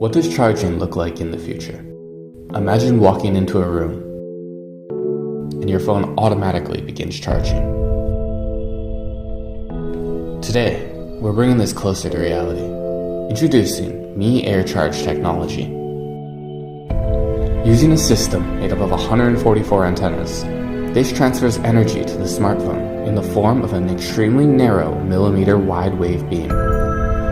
What does charging look like in the future? Imagine walking into a room and your phone automatically begins charging. Today, we're bringing this closer to reality. Introducing Mi Air Charge technology. Using a system made up of 144 antennas, this transfers energy to the smartphone in the form of an extremely narrow millimeter wide wave beam.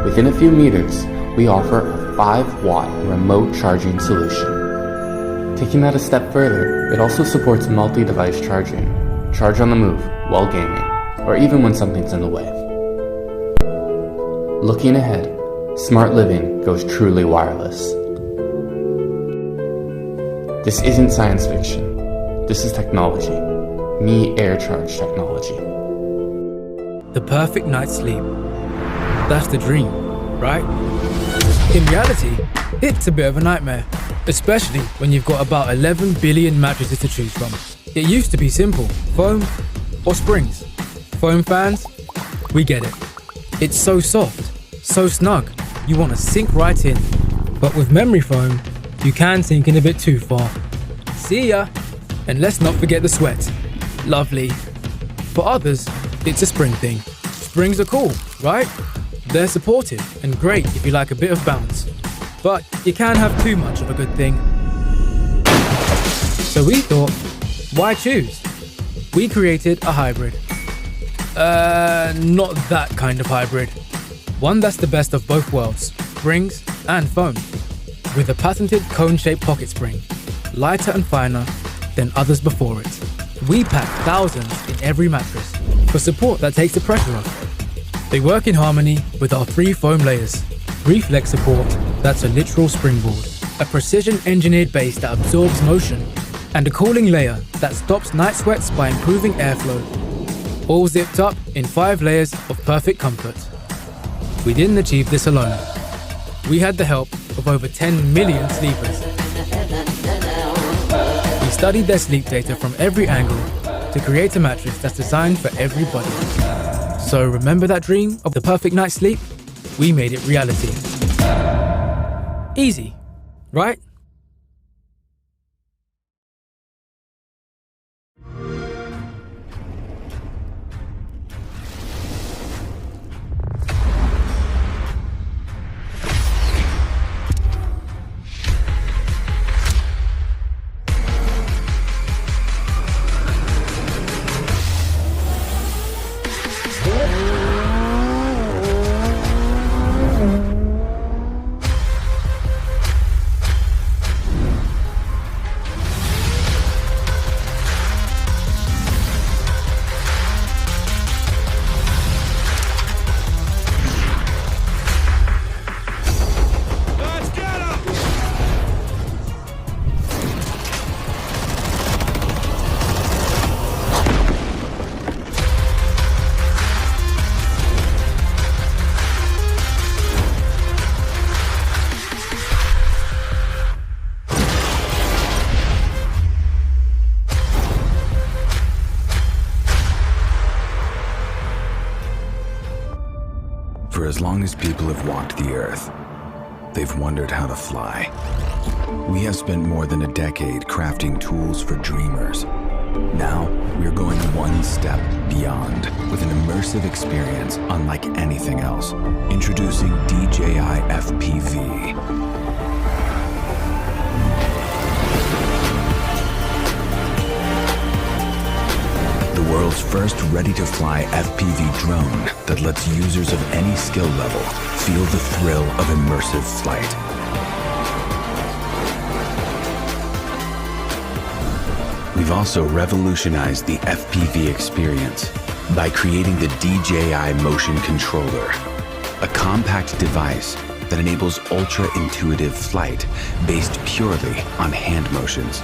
Within a few meters, we offer a 5-watt remote charging solution. Taking that a step further, it also supports multi-device charging, charge on the move while gaming, or even when something's in the way. Looking ahead, smart living goes truly wireless. This isn't science fiction. This is technology. Mi Air Charge technology. The perfect night's sleep. That's the dream, right? In reality, it's a bit of a nightmare, especially when you've got about 11 billion mattresses to choose from. It used to be simple, foam or springs. Foam fans, we get it. It's so soft, so snug, you want to sink right in. But with memory foam, you can sink in a bit too far. See ya! And let's not forget the sweat. Lovely. For others, it's a spring thing. Springs are cool, right? They're supportive and great if you like a bit of bounce. But you can have too much of a good thing. So we thought, why choose? We created a hybrid. Not that kind of hybrid. One that's the best of both worlds, springs and foam. With a patented cone-shaped pocket spring, lighter and finer than others before it. We pack thousands in every mattress for support that takes the pressure off. They work in harmony with our 3 foam layers. Reflex support, that's a literal springboard. A precision-engineered base that absorbs motion. And a cooling layer that stops night sweats by improving airflow. All zipped up in 5 layers of perfect comfort. We didn't achieve this alone. We had the help of over 10 million sleepers. We studied their sleep data from every angle to create a mattress that's designed for everybody. So remember that dream of the perfect night's sleep? We made it reality. Easy, right? For as long as people have walked the earth, they've wondered how to fly. We have spent more than a decade crafting tools for dreamers. Now, we're going one step beyond with an immersive experience unlike anything else. Introducing DJI FPV. The world's first ready-to-fly FPV drone that lets users of any skill level feel the thrill of immersive flight. We've also revolutionized the FPV experience by creating the DJI Motion Controller, a compact device that enables ultra-intuitive flight based purely on hand motions.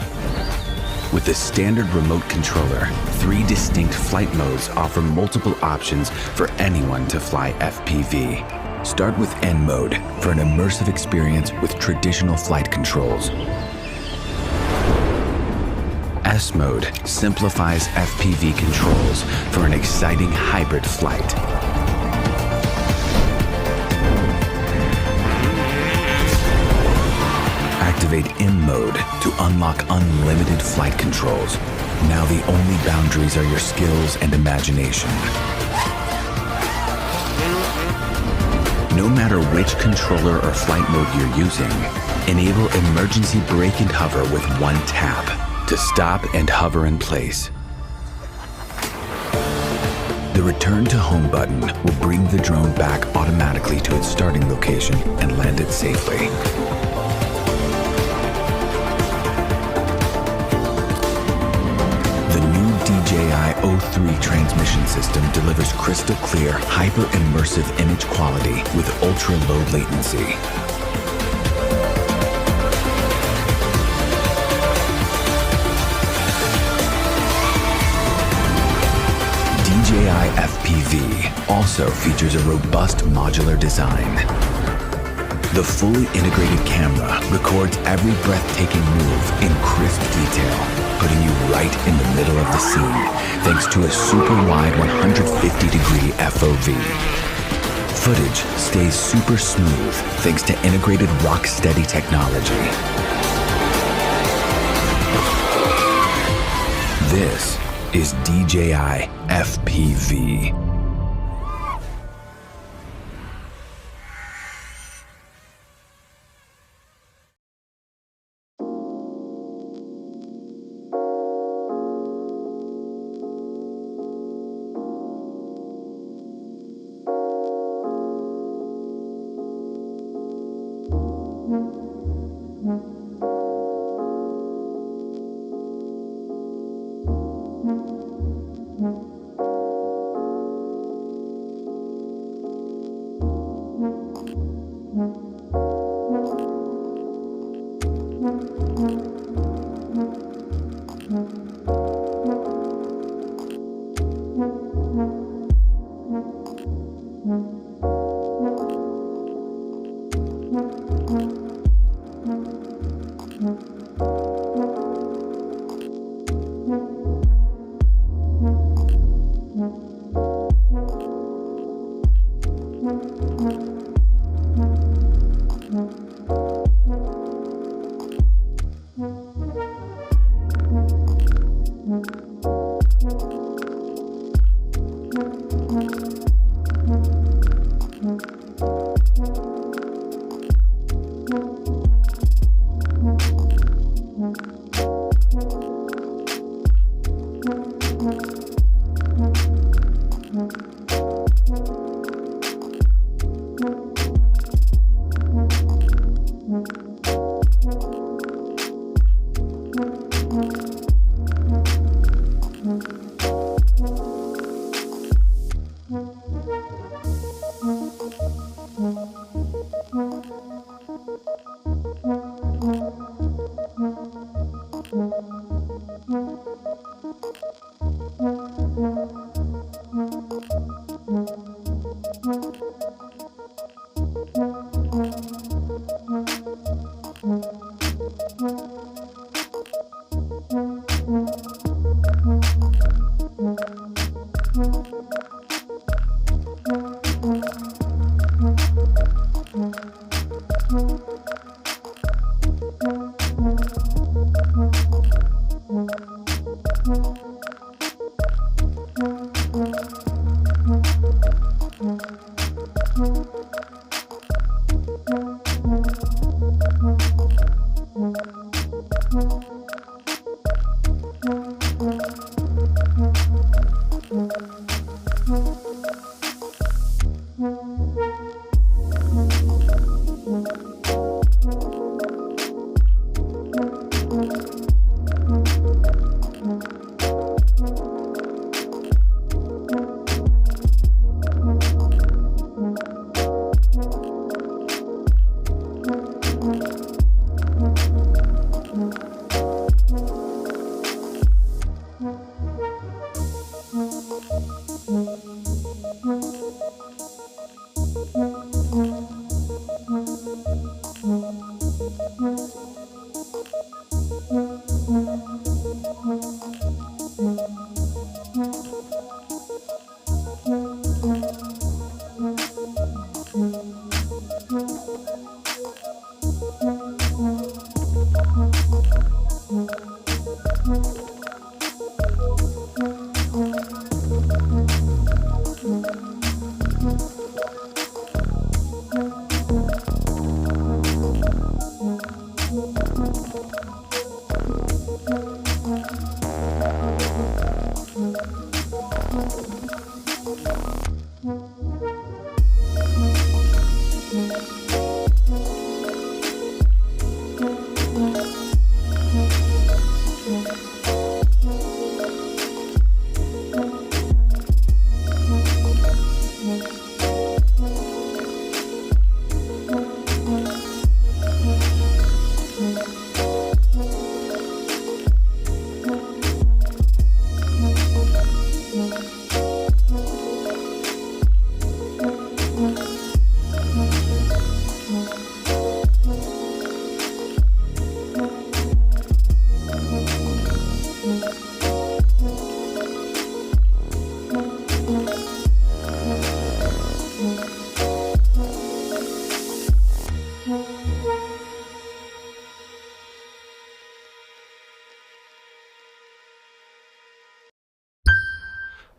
With the standard remote controller, 3 distinct flight modes offer multiple options for anyone to fly FPV. Start with N mode for an immersive experience with traditional flight controls. S mode simplifies FPV controls for an exciting hybrid flight. activate M mode to unlock unlimited flight controls. Now the only boundaries are your skills and imagination. No matter which controller or flight mode you're using, enable emergency brake and hover with one tap to stop and hover in place. The Return to Home button will bring the drone back automatically to its starting location and land it safely. The new DJI O3 transmission system delivers crystal clear, hyper-immersive image quality with ultra-low latency. DJI FPV also features a robust modular design. The fully integrated camera records every breathtaking move in crisp detail, putting you right in the middle of the scene thanks to a super wide 150-degree FOV. Footage stays super smooth thanks to integrated rock-steady technology. This is DJI FPV.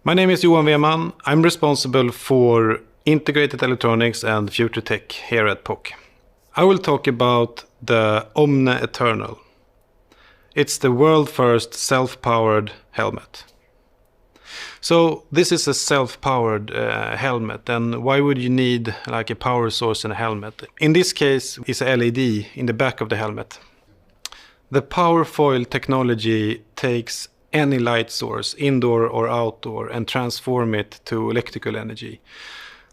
My name is Johan Weman. I'm responsible for integrated electronics and future tech here at POC. I will talk about the Omne Eternal. It's the world first self-powered helmet. So this is a self-powered helmet, and why would you need like a power source in a helmet? In this case, it's a LED in the back of the helmet. The power foil technology takes any light source, indoor or outdoor, and transform it to electrical energy.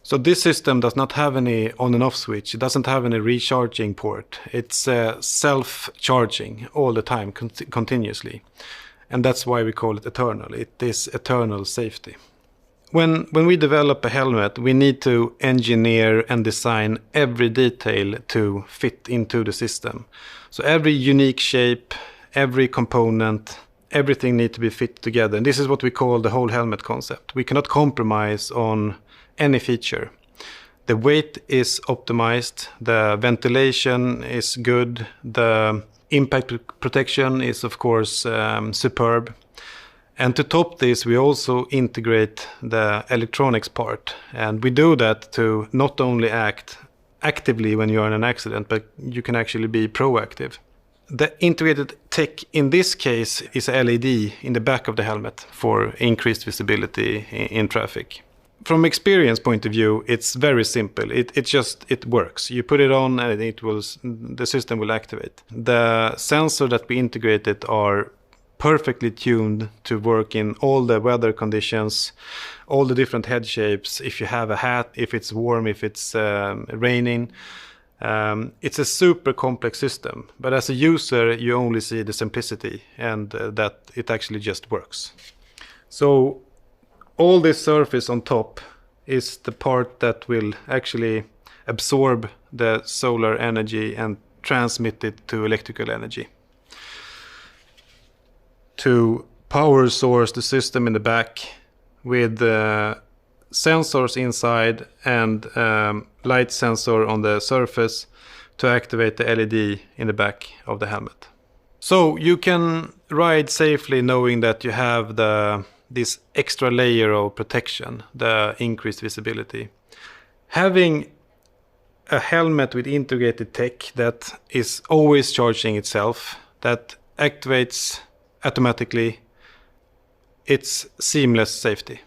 So this system does not have any on and off switch. It doesn't have any recharging port. It's self-charging all the time, continuously. And that's why we call it eternal. It is eternal safety. When we develop a helmet, we need to engineer and design every detail to fit into the system. So every unique shape, every component, everything needs to be fit together. And this is what we call the whole helmet concept. We cannot compromise on any feature. The weight is optimized, the ventilation is good, the impact protection is of course superb. And to top this, we also integrate the electronics part. And we do that to not only act actively when you're in an accident, but you can actually be proactive. The integrated tech in this case is a LED in the back of the helmet for increased visibility in traffic. From experience point of view, it's very simple. It works. You put it on and the system will activate. The sensor that we integrated are perfectly tuned to work in all the weather conditions, all the different head shapes. If you have a hat, if it's warm, if it's raining. It's a super complex system, but as a user you only see the simplicity and that it actually just works. So all this surface on top is the part that will actually absorb the solar energy and transmit it to electrical energy. To power source the system in the back with sensors inside and light sensor on the surface to activate the LED in the back of the helmet. So you can ride safely knowing that you have this extra layer of protection, the increased visibility. Having a helmet with integrated tech that is always charging itself, that activates automatically, it's seamless safety.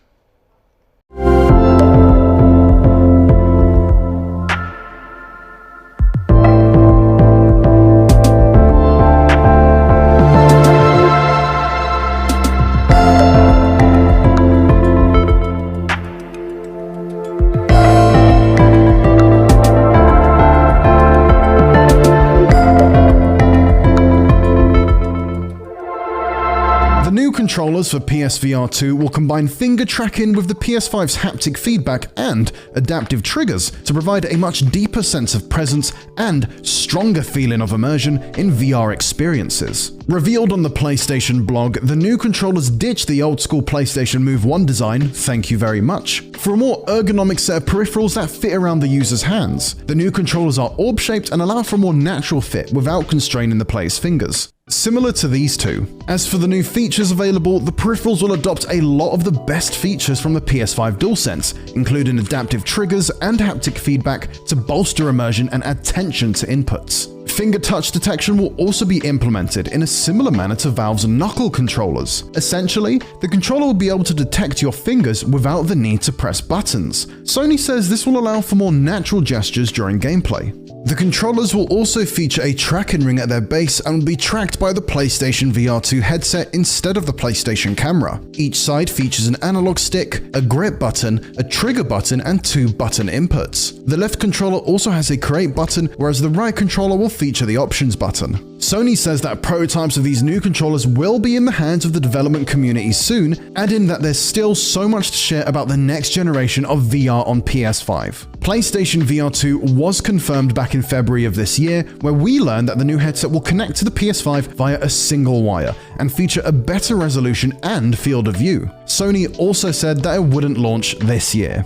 Controllers for PSVR 2 will combine finger tracking with the PS5's haptic feedback and adaptive triggers to provide a much deeper sense of presence and stronger feeling of immersion in VR experiences. Revealed on the PlayStation blog, the new controllers ditch the old-school PlayStation Move 1 design, thank you very much, for a more ergonomic set of peripherals that fit around the user's hands. The new controllers are orb-shaped and allow for a more natural fit without constraining the player's fingers. Similar to these two. As for the new features available, the peripherals will adopt a lot of the best features from the PS5 DualSense, including adaptive triggers and haptic feedback to bolster immersion and add tension to inputs. Finger touch detection will also be implemented in a similar manner to Valve's knuckle controllers. Essentially, the controller will be able to detect your fingers without the need to press buttons. Sony says this will allow for more natural gestures during gameplay. The controllers will also feature a tracking ring at their base and will be tracked by the PlayStation VR 2 headset instead of the PlayStation camera. Each side features an analog stick, a grip button, a trigger button, and 2 button inputs. The left controller also has a create button, whereas the right controller will feature the options button. Sony says that prototypes of these new controllers will be in the hands of the development community soon, adding that there's still so much to share about the next generation of VR on PS5. PlayStation VR 2 was confirmed back in February of this year, where we learned that the new headset will connect to the PS5 via a single wire and feature a better resolution and field of view. Sony also said that it wouldn't launch this year.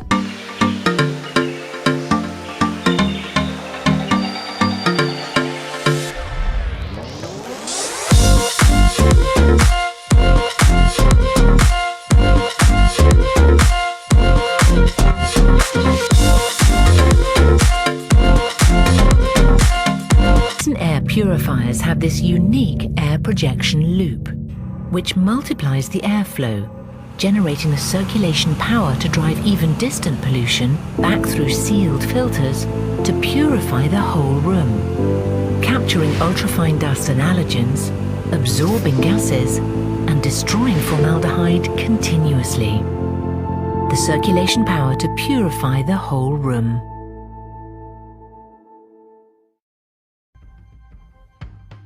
Purifiers have this unique air projection loop, which multiplies the airflow, generating the circulation power to drive even distant pollution back through sealed filters to purify the whole room, capturing ultrafine dust and allergens, absorbing gases, and destroying formaldehyde continuously. The circulation power to purify the whole room.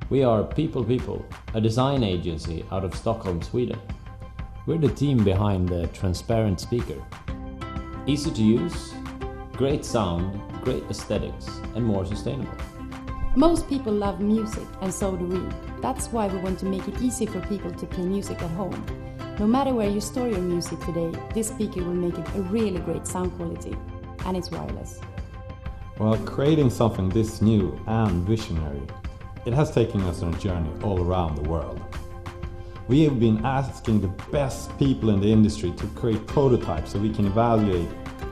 We are People, a design agency out of Stockholm, Sweden. We're the team behind the transparent speaker. Easy to use, great sound, great aesthetics, and more sustainable. Most people love music, and so do we. That's why we want to make it easy for people to play music at home. No matter where you store your music today, this speaker will make it a really great sound quality, and it's wireless. Well, creating something this new and visionary, it has taken us on a journey all around the world. We have been asking the best people in the industry to create prototypes so we can evaluate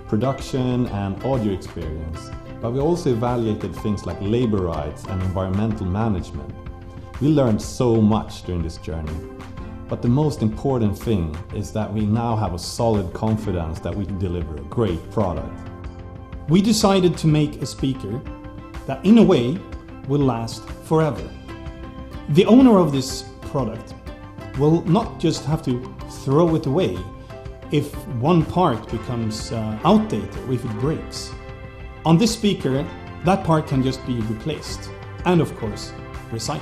production and audio experience, but we also evaluated things like labor rights and environmental management. We learned so much during this journey, but the most important thing is that we now have a solid confidence that we can deliver a great product. We decided to make a speaker that in a way will last forever. The owner of this product will not just have to throw it away if one part becomes outdated or if it breaks. On this speaker, that part can just be replaced and of course recycled.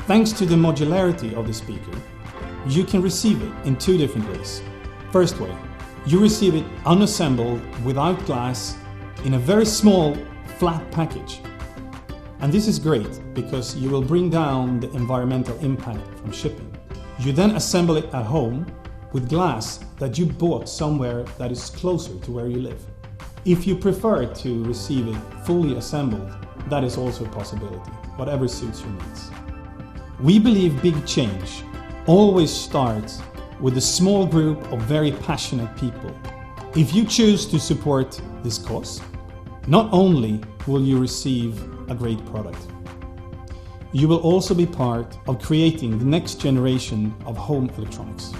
Thanks to the modularity of the speaker, you can receive it in 2 different ways. First way, you receive it unassembled without glass in a very small flat package. And this is great because you will bring down the environmental impact from shipping. You then assemble it at home with glass that you bought somewhere that is closer to where you live. If you prefer to receive it fully assembled, that is also a possibility, whatever suits your needs. We believe big change always starts with a small group of very passionate people. If you choose to support this cause, not only will you receive a great product, you will also be part of creating the next generation of home electronics.